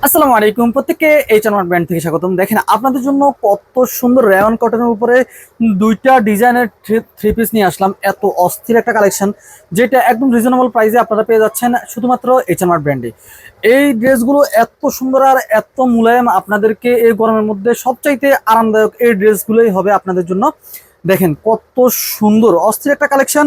আসসালামু আলাইকুম, প্রত্যেককে এইচআর ব্র্যান্ড থেকে স্বাগতম। দেখেন আপনাদের জন্য কত সুন্দর রেয়ন কটনের উপরে দুইটা ডিজাইনের থ্রি পিস নিয়ে আসলাম। এত অস্থির একটা কালেকশন, যেটা একদম রিজনেবল প্রাইসে আপনারা পেয়ে যাচ্ছেন শুধুমাত্র এইচআর ব্র্যান্ডে। এই ড্রেসগুলো এত সুন্দর আর এত মুলায়ম, আপনাদেরকে এই গরমের মধ্যে সবচাইতে আরামদায়ক এই ড্রেসগুলোই হবে আপনাদের জন্য। দেখেন কত সুন্দর অস্থির একটা কালেকশন।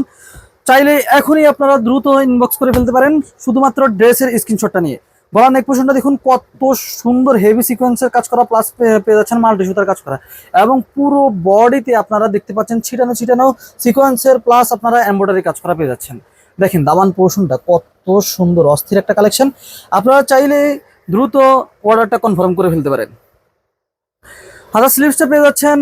চাইলে এখনই আপনারা দ্রুত ইনবক্স করে ফেলতে পারেন শুধুমাত্র ড্রেসের স্ক্রিনশটটা নিয়ে। গলার নেক পোর্শনটা দেখুন কত সুন্দর হেভি সিকোয়েন্সের কাজ করা, প্লাস পেয়ে যাচ্ছেন মাল্টি সুতার কাজ করা, এবং পুরো বডিতে আপনারা দেখতে পাচ্ছেন ছিটানো ছিটানো সিকোয়েন্সের প্লাস আপনারা এমব্রয়ডারি কাজ করা পেয়ে যাচ্ছেন। দেখেন দামান পোর্শনটা কত সুন্দর অস্থির একটা কালেকশন। আপনারা চাইলে দ্রুত অর্ডারটা কনফার্ম করে ফেলতে পারেন। হাতা স্লিভসটা পেয়ে যাচ্ছেন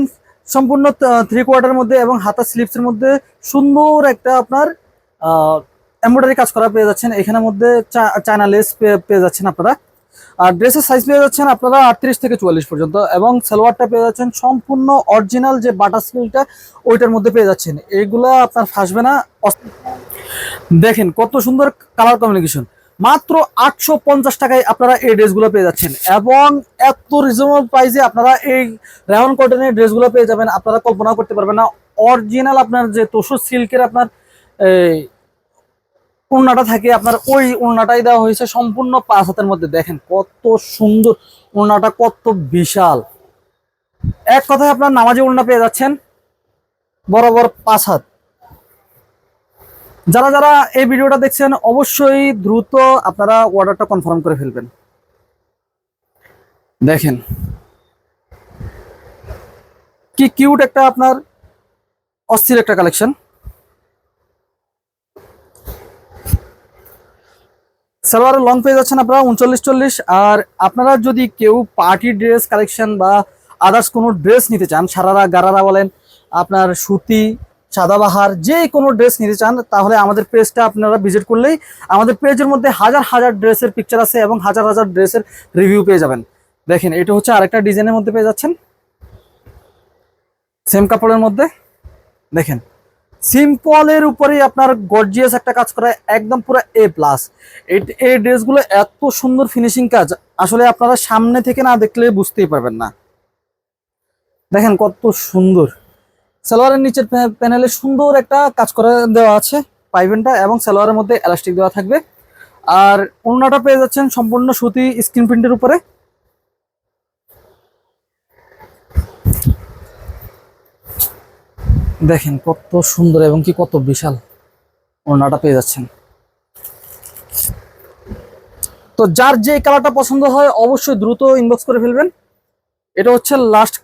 সম্পূর্ণ থ্রি কোয়ার্টারের মধ্যে, এবং হাতা স্লিভসের মধ্যে সুন্দর একটা আপনার এমব্রয়ডারি কাজ করা পেয়ে যাচ্ছেন। এখানের মধ্যে চায়না লেস পেয়ে যাচ্ছেন আপনারা। আর ড্রেসের সাইজ পেয়ে যাচ্ছেন আপনারা 38 থেকে 44 পর্যন্ত, এবং সালোয়ারটা পেয়ে যাচ্ছেন সম্পূর্ণ অরিজিনাল যে বাটার সিল্কটা ওইটার মধ্যে পেয়ে যাচ্ছেন। এইগুলা আপনার ফাঁসবে না। দেখেন কত সুন্দর কালার কম্বিনেশন। মাত্র 850 টাকায় আপনারা এই ড্রেসগুলো পেয়ে যাচ্ছেন, এবং এত রিজনেবল প্রাইসে আপনারা এই রেয়ন কটনের ড্রেসগুলো পেয়ে যাবেন। আপনারা কল্পনা করতে পারবেন না। অরিজিনাল আপনার যে তোষক সিল্কের আপনার এই ওড়নাটা থাকে, আপনার ওই ওড়নাটাই দেওয়া হয়েছে সম্পূর্ণ 5 হাতের মধ্যে। দেখেন কত সুন্দর ওড়নাটা, কত বিশাল। এক কথায় আপনার নামাজি ওড়না পেয়ে যাচ্ছেন বরাবর 5 হাত। যারা যারা এই ভিডিওটা দেখছেন অবশ্যই দ্রুত আপনারা অর্ডারটা কনফার্ম করে ফেলবেন। দেখেন কি কিউট একটা আপনার অস্থির একটা কালেকশন। সালোয়ারের লং পেয়ে যাচ্ছেন আপনারা 39-40। আর আপনারা যদি কেউ পার্টি ড্রেস কালেকশন বা আদার্স কোনো ড্রেস নিতে চান, সারারা গারারা বলেন, আপনার সুতি সাদাবাহার যে কোনো ড্রেস নিতে চান, তাহলে আমাদের পেজটা আপনারা ভিজিট করলেই আমাদের পেজের মধ্যে হাজার হাজার ড্রেসের পিকচার আছে, এবং হাজার হাজার ড্রেসের রিভিউ পেয়ে যাবেন। দেখেন এটা হচ্ছে আরেকটা ডিজাইনের মধ্যে পেয়ে যাচ্ছেন, সেম কাপড়ের মধ্যে। দেখেন সিম্পলের উপরেই আপনার গর্জিয়াস একটা কাজ করা, একদম পুরো A+। এই ড্রেসগুলো এত সুন্দর ফিনিশিং কাজ, আসলে আপনারা সামনে থেকে না দেখলে বুঝতেই পারবেন না। দেখেন কত সুন্দর। সালোয়ারের নিচের প্যানেলে সুন্দর একটা কাজ করে দেওয়া আছে পাইবেনটা, এবং সালোয়ারের মধ্যে এলাস্টিক দেওয়া থাকবে। আর ওড়নাটা পেয়ে যাচ্ছেন সম্পূর্ণ সুতি স্ক্রিন প্রিন্টের উপরে। দেখেন কত সুন্দর এবং কি কত বিশাল ওড়নাটা পেয়ে যাচ্ছেন। তো যার যে কালারটা পছন্দ হয় অবশ্যই দ্রুত ইনবক্স করে ফেলবেন। এটা হচ্ছে লাস্ট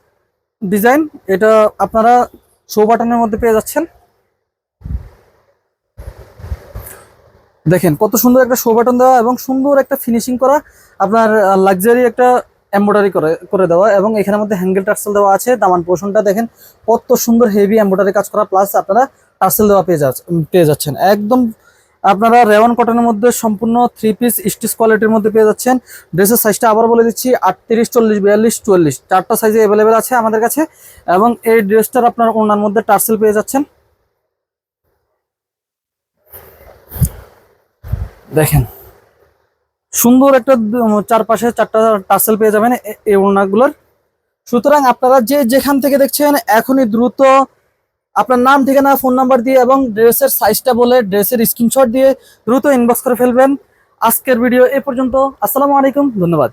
ডিজাইন, এটা আপনারা শো বাটনের মধ্যে পেয়ে যাচ্ছেন। দেখেন কত সুন্দর একটা শো বাটন দেওয়া, এবং সুন্দর একটা ফিনিশিং করা আপনার লাক্সারি একটা এমব্রয়ডারি করে দেওয়া, এবং এখানের মধ্যে হ্যাঙ্গেল টার্সেল দেওয়া আছে। দামান পোর্শনটা দেখেন কত সুন্দর হেভি এমব্রয়ডারি কাজ করা, প্লাস আপনারা টার্সেল দেওয়া পেয়ে যাচ্ছেন। একদম আপনারা রেওয়ান কটনের মধ্যে সম্পূর্ণ থ্রি পিস স্টিচ কোয়ালিটির মধ্যে পেয়ে যাচ্ছেন। ড্রেসের সাইজটা আবার বলে দিচ্ছি, 38, 40, 42, 44 চারটা সাইজে অ্যাভেলেবেল আছে আমাদের কাছে। এবং এই ড্রেসটার আপনার ওড়নার মধ্যে টার্সেল পেয়ে যাচ্ছেন। দেখেন সুন্দর একটা চারপাশে চারটা টার্সেল পেয়ে যাবেন এই ওড়নাগুলোর। সুতরাং আপনারা যে যেখান থেকে দেখছেন এখনই দ্রুত আপনার নাম, ঠিকানা, ফোন নাম্বার দিয়ে এবং ড্রেসের সাইজটা বলে ড্রেসের স্ক্রিনশট দিয়ে দ্রুত ইনবক্স করে ফেলবেন। আজকের ভিডিও এ পর্যন্ত। আসসালামু আলাইকুম, ধন্যবাদ।